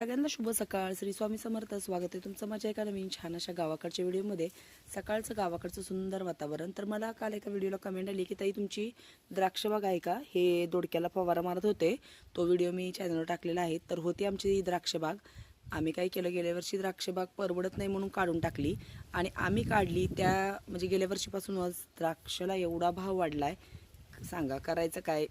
सगळ्यांना शुभ सकाळ. श्री स्वामी समर्थ. स्वागत आहे तुमचं माझ्या एका नवीन छान अशा गावाकडच्या व्हिडिओमध्ये. सकाळचं गावाकडचं सुंदर वातावरण. तर मला काल एका व्हिडिओला कमेंट आली की ताई तुमची द्राक्षबाग आहे का, हे दोडक्याला फवारा मारत होते, तो व्हिडिओ मी चॅनलवर टाकलेला आहे. तर होती आमची द्राक्षबाग. आम्ही काय केलं, गेल्या वर्षी द्राक्षबाग परवडत नाही म्हणून काढून टाकली आणि आम्ही काढली त्या म्हणजे गेल्या वर्षीपासूनच द्राक्षाला एवढा भाव वाढलाय, सांगा करायचं काय.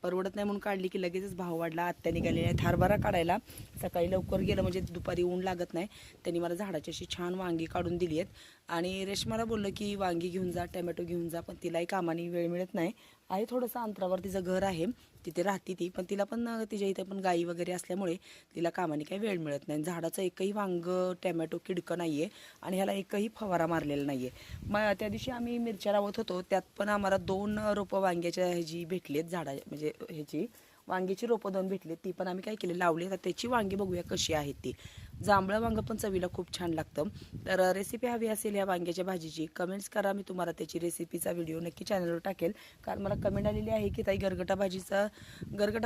परवडत नाही म्हणून काढली की लगेचच भाव वाढला. आत्या निघालेल्या आहेत हरभरा काढायला. सकाळी लवकर गेलं म्हणजे दुपारी ऊन लागत नाही. त्यांनी मला झाडाची अशी छान वांगी काढून दिली आहेत आणि रेशमाला बोललं की वांगी घेऊन जा, टमॅटो घेऊन जा, पण तिलाही कामाने वेळ मिळत नाही. आहे थोडंसं अंतरावर तिचं घर आहे, तिथे राहते ती, पण तिला पण तिच्या इथे पण गाई वगैरे असल्यामुळे तिला कामाने काही वेळ मिळत नाही. झाडाचं एकही वांग टमॅटो किडकं नाही आहे आणि ह्याला एकही फवारा मारलेला नाही आहे. मग त्या दिवशी आम्ही मिरच्या लावत होतो, त्यात पण आम्हाला 2 रोपं वांग्याच्या ह्याची भेटली आहेत, झाडा म्हणजे ह्याची वांग्याची रोपं 2 भेटली. ती पण आम्ही काय केले, लावली. तर त्याची वांगी बघूया कशी आहेत ती. जांभळं वांगं पण चवीला खूप छान लागतं. तर रेसिपी हवी असेल या वांग्याच्या भाजीची कमेंट्स करा, मी तुम्हाला त्याची रेसिपीचा व्हिडिओ नक्की चॅनलवर टाकेल. कारण मला कमेंट आलेली आहे की ताई गरगटा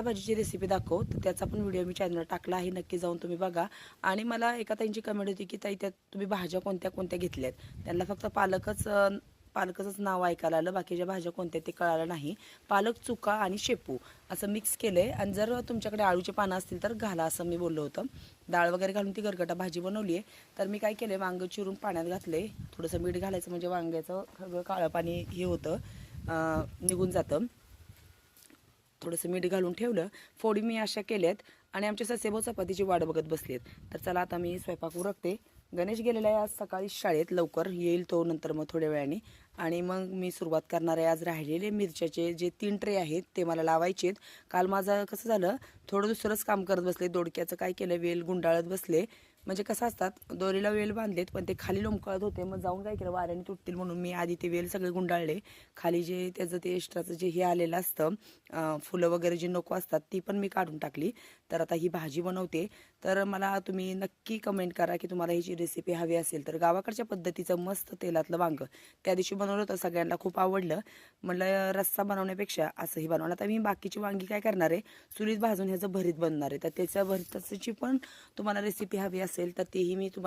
भाजीची रेसिपी दाखव, तर त्याचा पण व्हिडिओ मी चॅनलवर टाकला आहे, नक्की जाऊन तुम्ही बघा. आणि मला एका ताईंची कमेंट होती की ताई त्यात तुम्ही भाज्या कोणत्या कोणत्या घेतल्यात. त्यांना फक्त पालकचंच नाव ऐकायला आलं, बाकीच्या भाज्या कोणत्या ते कळालं नाही. पालक, चुका आणि शेपू असं मिक्स केलं आहे आणि जर तुमच्याकडे आळूचे पानं असतील तर घाला असं मी बोललो होतं. डाळ वगैरे घालून ती गरगटा भाजी बनवली आहे. तर मी काय केलं, वांगं चिरून पाण्यात घातले, थोडंसं मीठ घालायचं म्हणजे वांग्याचं सगळं काळं पाणी हे होतं, निघून जातं. थोडंसं मीठ घालून ठेवलं. फोडी मी अशा केल्यात आणि आमचे ससेभाऊ चपातीची वाट बघत बसलेत. तर चला आता मी स्वयंपाक उरकते. गणेश गेलेला आहे आज सकाळी शाळेत, लवकर येईल तो नंतर मग थोड्या वेळाने. आणि मग मी सुरुवात करणार आहे. आज राहिलेले मिरच्याचे जे 3 ट्रे आहेत ते मला लावायचे आहेत. काल माझं कसं झालं, थोडं दुसरंच काम करत बसले. दोडक्याचं काय केलं, वेल गुंडाळत बसले. म्हणजे कसं असतात, दोरीला वेल बांधलेत पण ते खाली लोंबकळत होते. मग जाऊन काय केलं, वाऱ्याने तुटतील म्हणून मी आधी ते वेल सगळे गुंडाळले. खाली जे त्याचं ते एक्स्ट्राचं जे हे आलेलं असतं, फुलं वगैरे जी नको असतात ती पण मी काढून टाकली. तर आता ही भाजी बनवते. तर मला तुम्ही नक्की कमेंट करा की तुम्हाला ह्याची रेसिपी हवी असेल तर. गावाकडच्या पद्धतीचं मस्त तेलातलं वांगं त्या दिवशी बनवलं होतं, सगळ्यांना खूप आवडलं. म्हटलं रस्सा बनवण्यापेक्षा असंही बनवलं. आता मी बाकीची वांगी काय करणार आहे, चुलीत भाजून ह्याचं भरीत बनणार आहे. तर त्याच्या भरीताची पण तुम्हाला रेसिपी हवी असेल तर तेही मी तुम्हाला